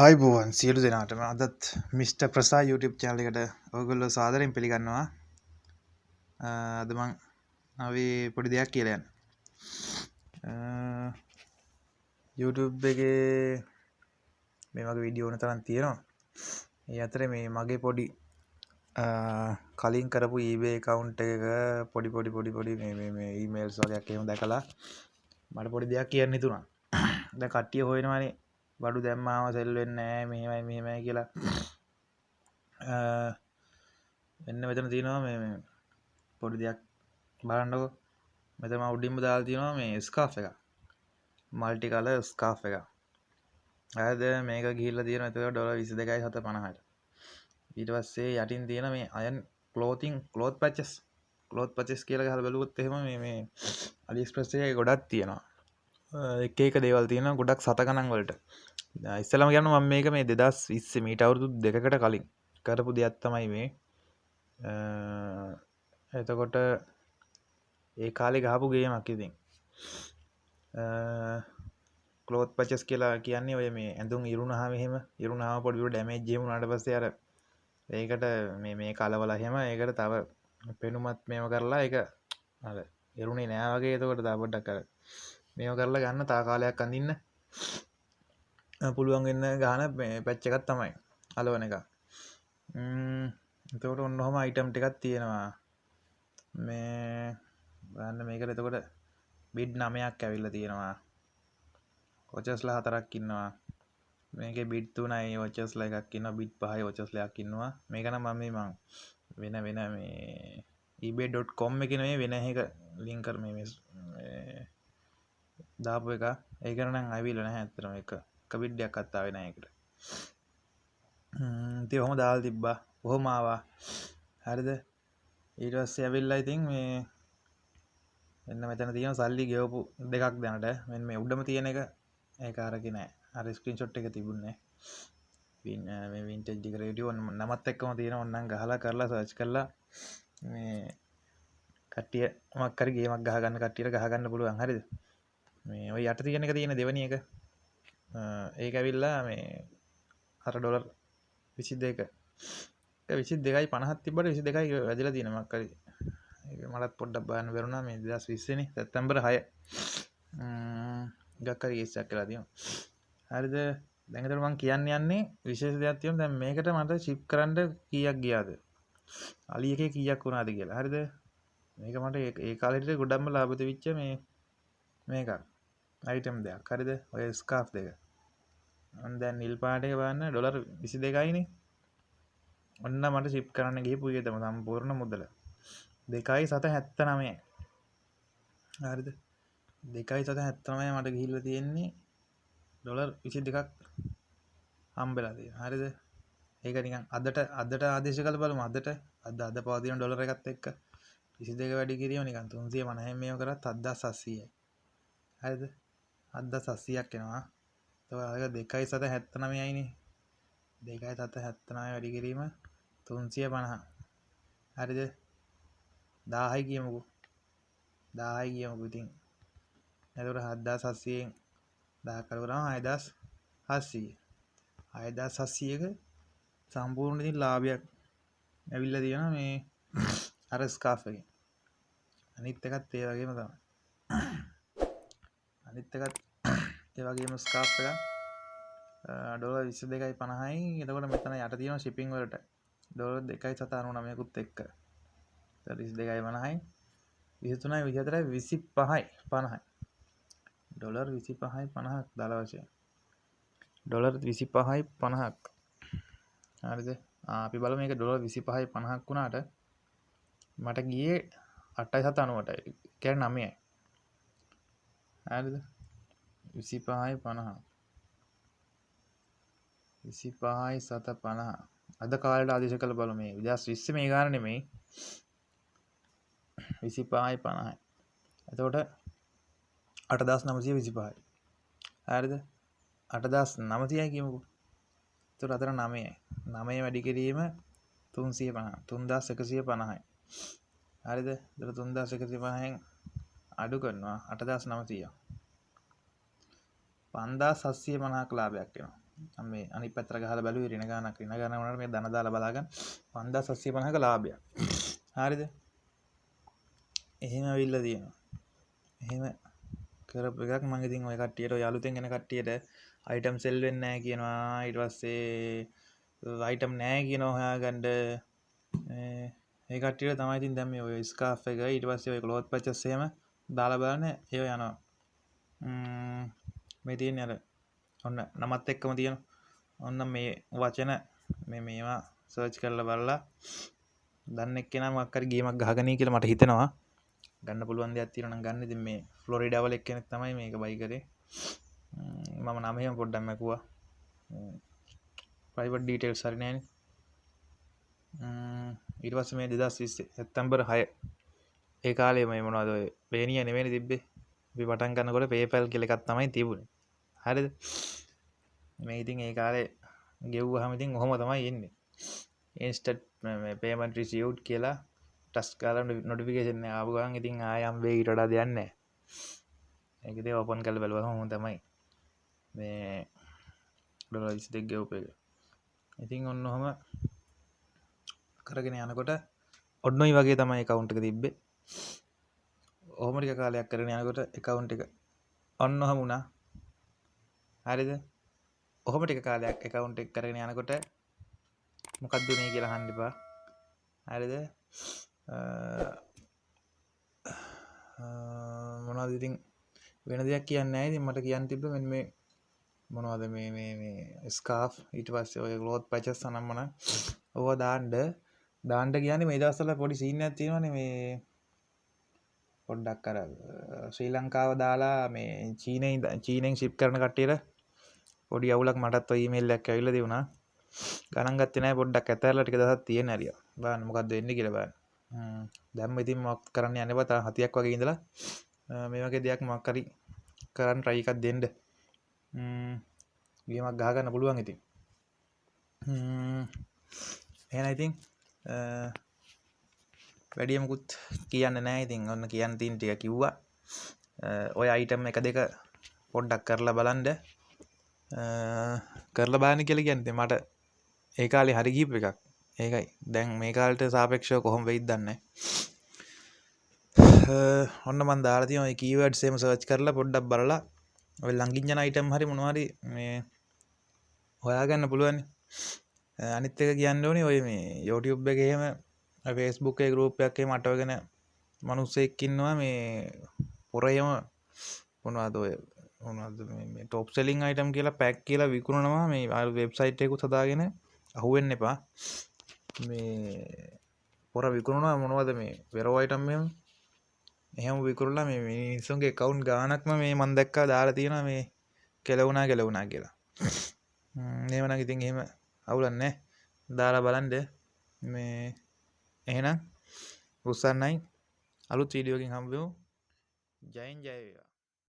ආයිබෝවන් සියලු දෙනාටම අදත් Mr.Prasaa YouTube channel එකට ඔයගොල්ලෝ සාදරයෙන් පිළිගන්නවා. අද මම අපි පොඩි දෙයක් කියලා යනවා. YouTube එකේ මේ වගේ වීඩියෝ ඕන තරම් තියෙනවා. ඒ අතරේ මේ මගේ පොඩි කලින් කරපු eBay account එකක පොඩි මේ emails වගේක් එහෙම දැකලා මට පොඩි දෙයක් කියන්න හිතුණා. දැන් කට්ටිය හොයනවානේ බඩු දැම්මාම සෙල් වෙන්නේ නැහැ මෙහෙමයි කියලා. මෙන්න මෙතන තියෙනවා මේ පොඩි දෙයක් බලන්නකෝ. මෙතන මම උඩින්ම දාලා තියෙනවා මේ ස්කාර්ෆ් එක. මල්ටි කලර් ස්කාර්ෆ් එක. හරිද? මේක ගිහිල්ලා තියෙනවා එතකොට $22.750ට. ඊට පස්සේ යටින් තියෙන මේ අයන් cloth patches කියලා ගහලා බලුවොත් එහෙම මේ Aliexpress එකේ ගොඩක් තියෙනවා. එක දේවල් තියෙනවා ගොඩක් සත ගණන් වලට. ඉස්සෙල්ලාම කියනවා මම මේක මේ 2020 මීට අවුරුදු දෙකකට කලින් කරපු දෙයක් තමයි මේ. එතකොට ඒ කාලේ ගහපු ගේමක් ඉතින්. cloth patches කියලා කියන්නේ ඔය මේ ඇඳුම් ඉරුණාම පොඩි ඩැමේජ් එහෙම වුණාට පස්සේ අර ඒකට මේ කලවල එහෙම ඒකට තව පෙනුමත් මේව කරලා ඒක අර ඉරුණේ නෑ වගේ. එතකොට තව පොඩ්ඩක් අර මේව කරලා ගන්න තා කාලයක් අඳින්න පුළුවන් වෙන ගහන පැච් එකක් තමයි අලවන එක. එතකොට ඔන්න ඔහම අයිටම් ටිකක් තියෙනවා. මේ බලන්න මේකට එතකොට බිඩ් 9ක් ඇවිල්ලා තියෙනවා. වොචස්ලා 4ක් ඉන්නවා. මේකේ බිඩ් 3යි වොචස්ලා එකක් ඉන්නවා. බිඩ් 5යි වොචස්ලා එකක් ඉන්නවා. මේක නම් මම වෙන මේ ebay.com එකේ නෙමෙයි වෙන එක ලින්ක් කර මේ දාපු එක. ඒක නම් ආවිල නැහැ අත්‍තරම එක බිඩ් එකක් අත්තාවේ නැහැ ඒකට. ඉතින් ඔහොම දාලා තිබ්බා. ඔහොම ආවා. හරිද? ඊට පස්සේ ඇවිල්ලා ඉතින් මේ මෙන්න මෙතන තියෙන සල්ලි ගෙවපු දෙකක් දැනට. මෙන්න මේ උඩම තියෙන එක ඒක අරගෙන නැහැ. අර ස්ක්‍රීන්ෂොට් එක තිබුණේ නැහැ. මේ වින්ටේජ් ඩෙකරේටිව් නමත් එක්කම තියෙන ඕනනම් ගහලා කරලා සර්ච් කරලා මේ කට්ටිය මොකක් හරි ගේමක් ගහ ගන්න කට්ටියට ගහ ගන්න පුළුවන්. හරිද? මේ ඔය යට තියෙන එක තියෙන දෙවෙනි එක. ඒක ඇවිල්ලා මේ අර ඩොලර් 22ක. ඒක 22.50ක් තිබ්බට 22යි වැදිලා තියෙන මොකක් හරි. ඒක මටත් පොඩ්ඩක් බලන්න බැරුණා මේ 2020 නේ සැප්තැම්බර් 6. ගක් හරි කේස් එකක් කියලා තියෙනවා. හරිද? දැන් ඒතර මම කියන්න යන්නේ විශේෂ දෙයක් තියෙනවා. දැන් මේකට මට ෂිප් කරන්න කීයක් ගියාද? අලි එකේ කීයක් වුණාද කියලා. හරිද? මේක මට ඒ කාලේට ගොඩක්ම ලාභ දෙවිච්ච මේක අයිටම් දෙයක්. හරිද? ඔය ස්කාර්ෆ් දෙක. මම දැන් නිල් පාට එක බලන්න ඩොලර් 22යිනේ. ඔන්න මට ෂිප් කරන්න ගිහපු එකේ තම සම්පූර්ණ මුදල 2.779. හරිද? 2.779 මට ගිහිල්ලා තියෙන්නේ ඩොලර් 22ක් හම්බෙලා තියෙනවා. හරිද? ඒක නිකන් අදට ආදේශ කළ බලමු. අද පවතින ඩොලර් එකත් එක්ක 22 වැඩි කිරීම නිකන් 350න් මේව කරත් 7700යි. හරිද? 7700ක් එනවා. ඒක 2.779යිනේ. 2.779 වැඩි කිරීම 350. හරිද? 1000යි කියමුකෝ. 1000යි කියමුකෝ ඉතින්. එතකොට 7700න් 10 කරගම 6700. 6700ක සම්පූර්ණ ඉතින් ලාභයක් ඇවිල්ලා තියෙනවා මේ අර ස්කාර්ෆ් එකෙන්. අනිත් එකත් ඒ වගේම තමයි. ඒ වගේම ස්කාර්ෆ් එක ඩොලර් 22.50යි. එතකොට මෙතන යට තියෙනවා shipping වලට ඩොලර් 2.799කුත් එක්ක. 22.50යි 23යි 24යි 25යි 50යි. ඩොලර් 25.50ක් දාලා වශයෙන්. ඩොලර් 25.50ක්. හරිද? අපි බලමු මේක ඩොලර් 25.50ක් වුණාට මට ගියේ 8.790යි. කියන්නේ 9යි. හරිද? 25.50. 25.750. අද කාලේට ආදේශ කළ බලමු මේ 2020 මේ ගාන නෙමෙයි. 25.50යි. එතකොට 8925යි. හරිද? 8900යි කියමුකෝ. එතකොට අතර 9යි. 9 වැඩි කිරීම 350. 3150යි. හරිද? එතකොට 3150න් අඩු කරනවා 8900. 5750ක් ලාභයක් එනවා. මේ අනිත් පැත්තට ගහලා බැලුවේ ඍණ ගානක් වුණාට මේ ධන දාලා බලාගන්න 5750ක ලාභයක්. හරිද? එහෙම අවිල්ල තියෙනවා. එහෙම කරපු එකක් මම ඉතින් ඔය කට්ටියට ඔය අලුතෙන් එන කට්ටියට අයිටම් සෙල් වෙන්නේ නැහැ කියනවා. ඊට පස්සේ අයිටම් නැහැ කියනවා හොයාගන්න. ඒ කට්ටියට තමයි ඉතින් දැන් මේ ඔය ස්කාර්ෆ් එක ඊට පස්සේ ඔය ක්ලොත් පැචස් එහෙම දාලා බලන්න ඒව යනවා. මේ තියෙන්නේ අර ඔන්න නමත් එක්කම තියෙනවා. ඔන්න මේ වචන මේවා සර්ච් කරලා බලලා දන්න එක්කෙනා මොකක් හරි ගේමක් ගහගනී කියලා මට හිතෙනවා. ගන්න පුළුවන් දෙයක් තියෙනවා නම් ගන්න. ඉතින් මේ ෆ්ලොරිඩා වල එක්කෙනෙක් තමයි මේක බයි කරේ. මම නම එහෙම පොඩ්ඩක් මැකුවා. ප්‍රයිවට් ඩීටේල්ස් හරි නෑනේ. ඊට පස්සේ මේ 2020 සැප්තැම්බර් 6 ඒ කාලේ මේ මොනවද ඔය වේනිය නෙවෙයි තිබ්බේ. අපි පටන් ගන්නකොට PayPal කියලා එකක් තමයි තිබුණේ. හරිද? මේ ඉතින් ඒ කාලේ ගෙව්වහම ඉතින් ඔහොම තමයි එන්නේ. instant මේ payment received කියලා ටස් කරලා notification එක ආව ගමන් ඉතින් ආයම් වේ ඊට වඩා දෙයක් නැහැ. ඒක ඉතින් ඕපන් කරලා බලුවම මොහොම තමයි මේ $22 ගෙවපු එක. ඉතින් ඔන්න ඔහම කරගෙන යනකොට ඔන්නෝයි වගේ තමයි account එක තිබ්බේ. ඔහොම ටික කාලයක් කරගෙන යනකොට account එක ඔන්න ඔහම වුණා. හරිද? ඔහොම ටික කාලයක් account එක කරගෙන යනකොට මොකක්ද උනේ කියලා අහන්න එපා. හරිද? මොනවද ඉතින් වෙන දෙයක් කියන්නේ නැහැ. ඉතින් මට කියන්න තිබ්බ මෙන්න මේ මොනවද මේ ස්කාර්ෆ් ඊට පස්සේ ඔය ක්ලොත් පැචස් අනම්මන ඕවා දාන්න කියන්නේ මේ දවස්වල පොඩි සීන් එකක් තියෙනවානේ මේ පොඩ්ඩක් අර ශ්‍රී ලංකාව දාලා මේ චීනෙන් ෂිප් කරන කට්ටියට පොඩි අවුලක් මටත් ඔය ඊමේල් එකක් ඇවිල්ලා තිබුණා. ගණන් ගත්තේ නැහැ පොඩ්ඩක් ඇතැරලා ටික දවසක් තියෙන හරිය. බලන්න මොකද්ද වෙන්නේ කියලා බලන්න. දැම්ම ඉතින් මොකක් කරන්න යන්නේ බා තා හතියක් වගේ ඉඳලා මේ වගේ දෙයක් මොකක් හරි කරන්න try එකක් දෙන්න. ගේමක් ගහ ගන්න පුළුවන් ඉතින්. එහෙනම් ඉතින් වැඩිය මොකුත් කියන්න නැහැ. ඉතින් ඔන්න කියන්න තියෙන ටික කිව්වා. ඔය අයිටම් එක දෙක පොඩ්ඩක් කරලා බලන්න. කරලා බලන්න කියලා කියන්නේ මට ඒ කාලේ හරි ගිහිප් එකක්. ඒකයි. දැන් මේ කාලේට සාපේක්ෂව කොහොම වෙයිද දන්නේ නැහැ. ඔන්න මම දාලා තියෙන ඔය කීවර්ඩ්ස් එහෙම සර්ච් කරලා පොඩ්ඩක් බලලා ඔය ළඟින් යන අයිටම් හරි මොනවා හරි මේ හොයාගන්න පුළුවන්. අනිත් එක කියන්න ඕනේ ඔය මේ YouTube එකේ එහෙම Facebook එකේ group එකක් එහෙම අටවගෙන මිනිස්සෙක් ඉන්නවා මේ පොරේම මොනවද ඔය මොනවද මේ top selling item කියලා pack කියලා විකුණනවා මේ වෙබ්සයිට් එකකුත් හදාගෙන අහුවෙන්න එපා. මේ පොර විකුණනවා මොනවද මේ වෙරෝ item එහෙම විකුණලා මේ මිනිස්සුන්ගේ account ගාණක්ම මේ මම දැක්කා දාලා තියෙනවා මේ කෙලවුණා කියලා. එහෙම නම් ඉතින් එහෙම අවුලක් නැහැ. දාලා බලන්න මේ එහෙනම් උස්සන්නයි අලුත් වීඩියෝ එකකින් හම්බ වෙමු. ජයෙන් ජය වේවා.